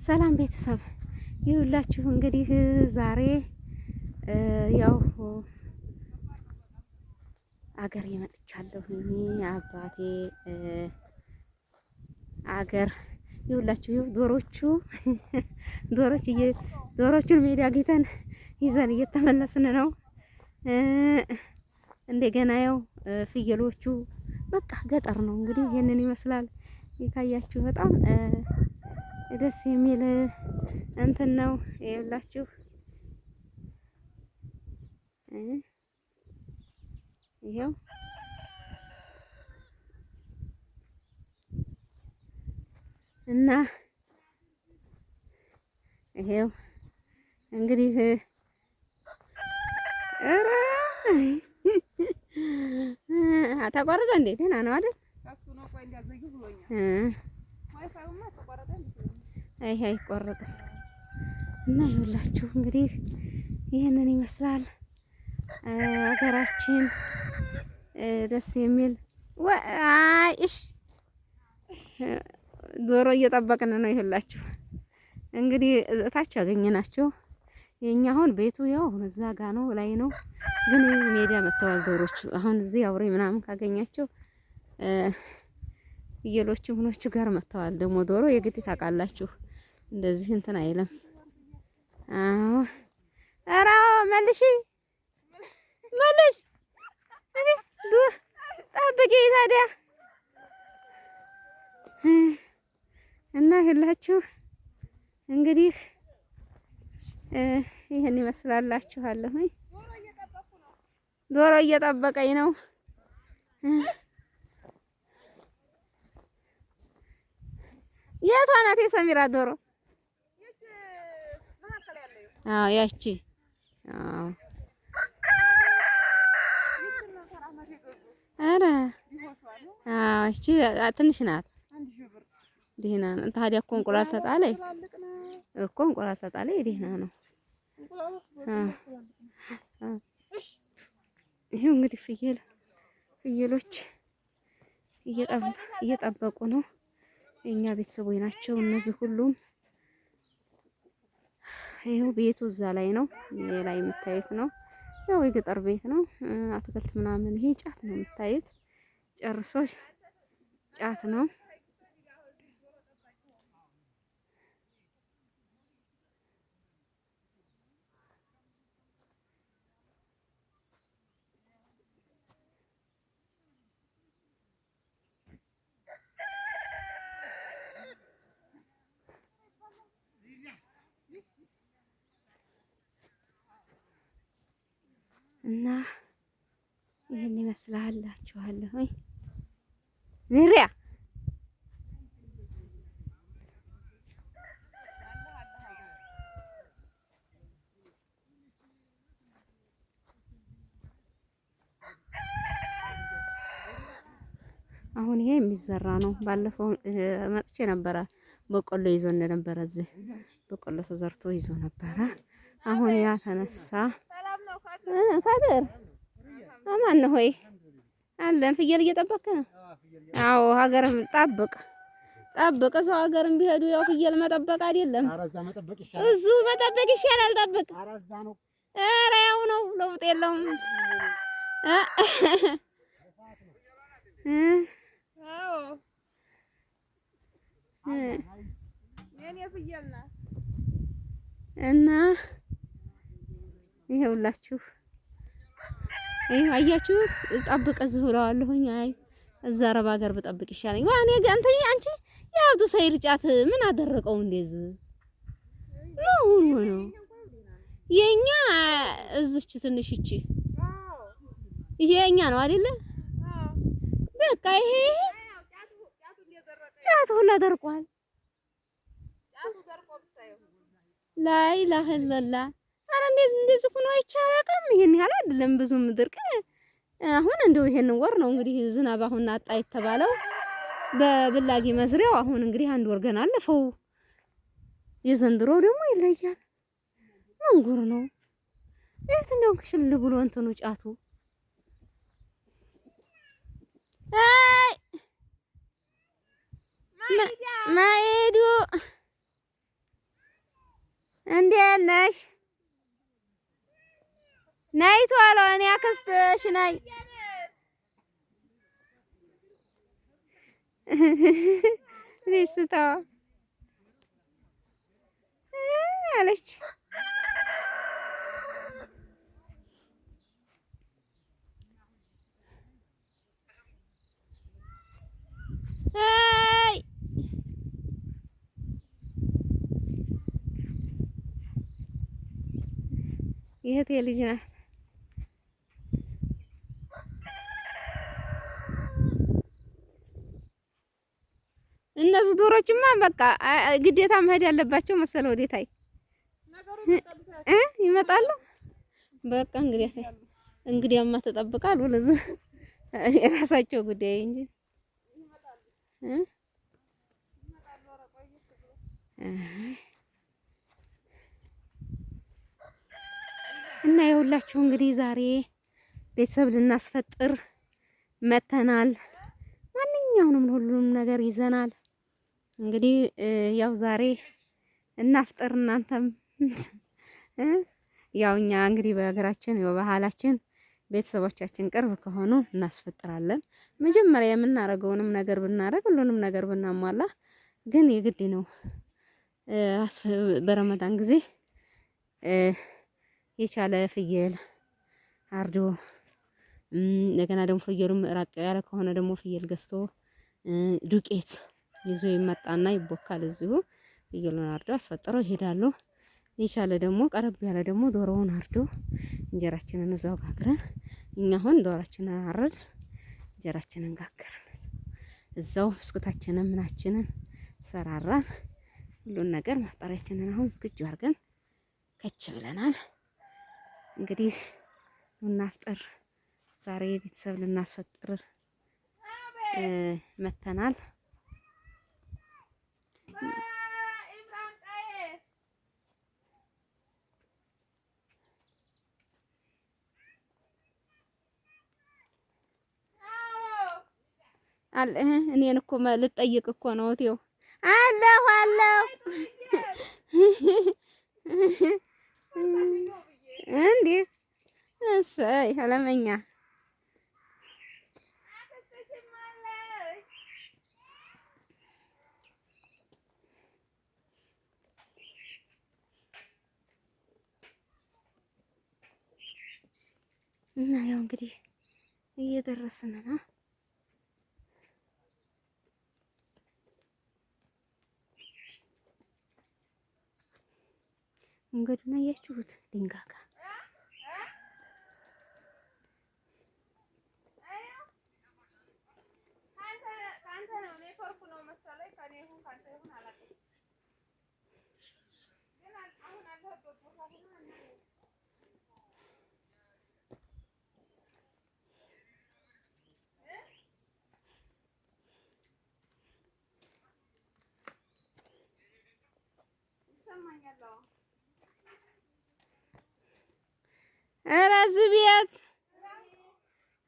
ሰላም ቤተሰብ ይሁላችሁ። እንግዲህ ዛሬ ያው አገር የመጥቻለሁ። አባቴ አገር ይሁላችሁ። ዶሮቹን ሜዳ አግኝተን ይዘን እየተመለስን ነው። እንደገና ያው ፍየሎቹ በቃ ገጠር ነው እንግዲህ ይሄንን ይመስላል። ይካያችሁ በጣም ደስ የሚል እንትን ነው ይኸውላችሁ። ይሄው እና ይሄው እንግዲህ ተቆረጠ እንዴ? ደህና ነው አይደል? ይሄ አይቆረጥም። እና ይኸውላችሁ እንግዲህ ይሄንን ይመስላል ሀገራችን። ደስ የሚል እሺ፣ ዶሮ እየጠበቅን ነው። ይኸውላችሁ እንግዲህ እታች ያገኘናቸው የኛ አሁን ቤቱ ያው እዛ ጋ ነው ላይ ነው፣ ግን ሜዳ መተዋል ዶሮቹ። አሁን እዚህ አውሬ ምናምን ካገኛቸው ፍየሎቹ ምኖቹ ጋር መተዋል። ደግሞ ዶሮ የግድ ታውቃላችሁ እንደዚህ እንትን አይለም። አዎ ኧረ መልሽ ጠብቂ ታዲያ። እና ይላችሁ እንግዲህ ይሄን ይመስላላችኋለሁ። ዶሮ እየጠበቀኝ ነው። የቷ ናት የሰሚራ ዶሮ? አዎ ያቺ። አዎ ኧረ አዎ እቺ ትንሽ ናት። ደህና ነው ታዲያ እኮ እንቁላል ተጣለኝ እኮ እንቁላል ተጣለኝ። ደህና ነው። ይሄው እንግዲህ ፍየሎች እየጠበቁ ነው። የኛ ቤተሰቦች ናቸው እነዚህ ሁሉም። ይሄው ቤቱ እዛ ላይ ነው፣ ላይ የምታዩት ነው። ያው የገጠር ቤት ነው። አትክልት ምናምን ይሄ ጫት ነው የምታዩት። ጨርሶ ጫት ነው። እና ይሄን ይመስላላችኋለሁ። ንሪያ አሁን ይሄ የሚዘራ ነው። ባለፈው መጥቼ ነበረ። በቆሎ ይዞ እንደነበረ እዚህ በቆሎ ተዘርቶ ይዞ ነበረ። አሁን ያ ተነሳ። ካደር አማን ነው ሆይ አለን። ፍየል እየጠበቀ ነው። አዎ ሀገርም ጠብቅ። ሰው ሀገርም ቢሄዱ ያው ፍየል መጠበቅ አይደለም እዙ መጠበቅ ይሻላል። ጠብቅ። ኧረ ያው ነው፣ ለውጥ የለውም። እና ይሄውላችሁ ይሄው አያችሁት። ጠብቀ እዚህ ብለዋለሁኝ። አይ እዛ አረብ ሀገር ብጠብቅ ይሻለኝ። ዋኔ አንቺ የአብዱ ሰይድ ጫት ምን አደረቀው? እንደዚህ ነው የኛ እዚች ትንሽ እቺ የኛ ነው አይደለ? በቃ ይሄ ጫት ሁላ ደርቋል። ላይ ለህለላ አረ እንደዚህ ሆኖ አይቻልም። ይሄን ያህል አይደለም ብዙም ድርቅ። አሁን እንደው ይሄን ወር ነው እንግዲህ ዝናብ አሁን አጣ የተባለው በብላጊ መዝሪያው። አሁን እንግዲህ አንድ ወር ገና አለፈው። የዘንድሮ ደግሞ ይለያል። መንጉር ነው። እት እንደው ክሽል ብሎ እንትኑ ጫቱ አይ ማይዱ እንዴት ነሽ? ነይ ቶሎ እኔ አክስትሽ ነኝ። ደስታዋ አለች። አይ የእህቴ ልጅ ናት። እነዚህ ዶሮችማ በቃ ግዴታ መሄድ ያለባቸው መሰለው። ወዴታይ ይመጣሉ። በቃ እንግዲያማ ተጠብቃሉ። ለዚህ የራሳቸው ጉዳይ እንጂ እና የሁላችሁ እንግዲህ ዛሬ ቤተሰብ ልናስፈጥር መተናል። ማንኛውንም ሁሉንም ነገር ይዘናል። እንግዲህ ያው ዛሬ እናፍጥር። እናንተም ያው እኛ እንግዲህ በሀገራችን በባህላችን ቤተሰቦቻችን ቅርብ ከሆኑ እናስፈጥራለን። መጀመሪያ የምናደርገውንም ነገር ብናደርግ ሁሉንም ነገር ብናሟላ ግን የግድ ነው። በረመዳን ጊዜ የቻለ ፍየል አርዶ እንደገና ደግሞ ፍየሉም ራቅ ያለ ከሆነ ደግሞ ፍየል ገዝቶ ዱቄት ይዞ ይመጣና ይቦካል። እዚሁ ፍየሉን አርዶ አስፈጥረው ይሄዳሉ። የቻለ ደግሞ ቀረብ ያለ ደግሞ ዶሮውን አርዶ እንጀራችንን እዛው ጋግረን እኛ አሁን ዶሮአችንን አረድ እንጀራችንን ጋገርን እዛው ብስኩታችንን ምናችንን ሰራራን። ሁሉን ነገር ማፍጠሪያችንን አሁን ዝግጁ አድርገን ከች ብለናል። እንግዲህ እናፍጥር። ዛሬ ቤተሰብ ልናስፈጥር መተናል። አለ እኔን እኮ ልጠይቅ እኮ ነው እቴው አለሁ እንዴ እሰይ አለመኛ እና ያው እንግዲህ እየደረስን ነው። መንገዱን አያችሁት? ድንጋይ ጋር ኧረ እዚህ ቤት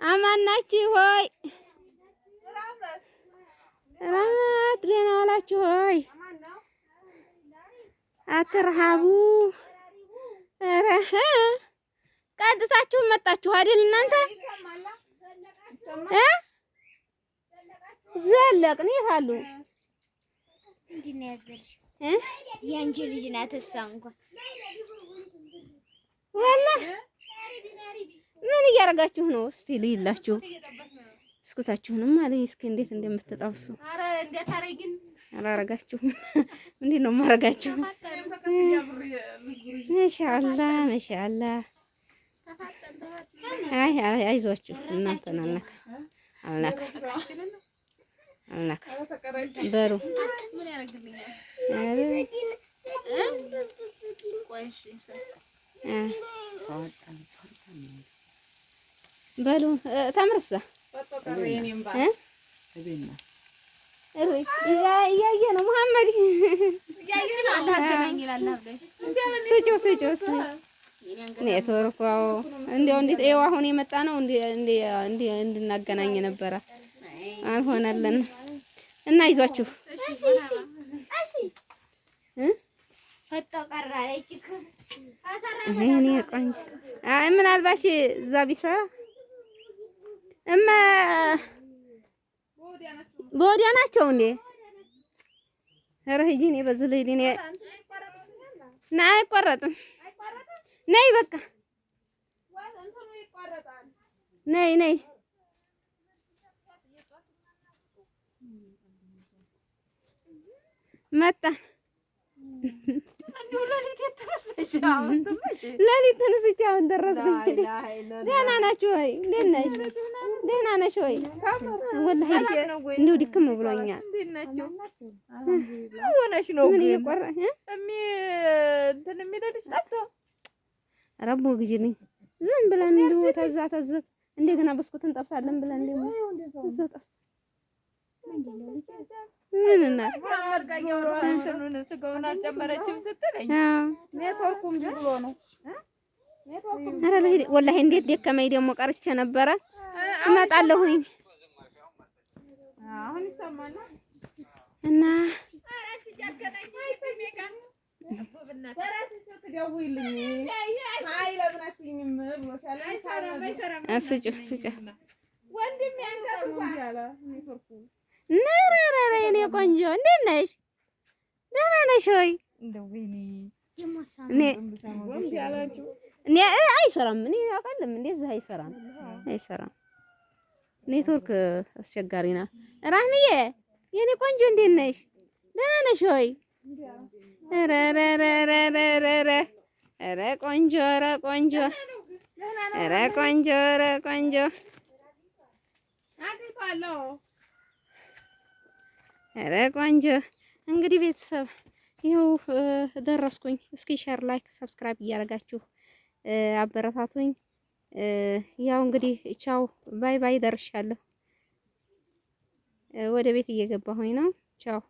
አማን ናችሁ ሆይ? ራማት ደህና ዋላችሁ ሆይ? አትርሃቡ። ኧረ ቀጥታችሁ መጣችሁ አይደል እናንተ? ዘለቅን የት አሉ? ምንድን ነው ያዘልሽ? የአንቺ ልጅ ናት እሷ እንኳን ወላሂ ምን እያደረጋችሁ ነው? እስቲ ልይላችሁ እስኩታችሁንም አለኝ። እስኪ እንዴት እንደምትጠብሱ አረ እንዴት አረግን አላረጋችሁም? እንዴት ነው ማረጋችሁ? ማሻአላ ማሻአላ። አይ አይዟችሁ እናንተን አልናካ በሩ ምን ያረግልኛል? በሉ ተምርሳ እያየ ነው መሐመድ ስጪው ኔትወርኩ እንዲያው እንዴት ይኸው አሁን የመጣ ነው እንድናገናኝ ነበረ አልሆነልን እና ይዟችሁ ፈጣ ቀራ እኔ ቆንጆ አይ ምናልባት እዛ ቢሰራ በወዲያ ናቸው እንዴ? ኧረ ሂጂ። እኔ በዚህ ልሂድ። እኔ ና አይቆረጥም። ነይ በቃ ነይ ነይ። መጣ ለሊት ተነስቼ አሁን ደረስኩኝ። ደህና ናችሁ ወይ? እንዴት ነሽ? ደህና ነሽ ወይ? ወላሂ እንደው ድክም ብሎኛል። ምን እየቆረጥሽ እንትን የሚልልሽ ጠፍቶ ረቦ ጊዜ ነኝ። ዝም ብለን እንደው ተዛ እንደገና በስኩት እንጠብሳለን ብለን ደግሞ እዛ ጠብስ ምን እና ስጋውን አልጨመረችም ስትለኝ ኔትወርኩም ብሎ ነው። ኧረ ወላሂ እንዴት ደከመኝ። ደግሞ ቀርቼ ነበረ። እመጣለሁኝ አሁን ይሰማል እና ነረረረ የኔ ቆንጆ እንዴት ነሽ? ደህና ነሽ ወይ? እኔ አይሰራም። እኔ አውቃለሁ እንደዚህ አይሰራም። ኔትወርክ አስቸጋሪ ናት። ራህምዬ የኔ ቆንጆ እንዴት ነሽ? ደህና ነሽ ወይ? ረረረረረረ ኧረ ቆንጆ ኧረ ቆንጆ ኧረ ቆንጆ ኧረ ቆንጆ ኧረ ቆንጆ። እንግዲህ ቤተሰብ ይኸው ደረስኩኝ። እስኪ ሼር፣ ላይክ፣ ሰብስክራይብ እያደረጋችሁ አበረታቱኝ። ያው እንግዲህ ቻው ባይ ባይ። ደርሻለሁ። ወደ ቤት እየገባሁኝ ነው። ቻው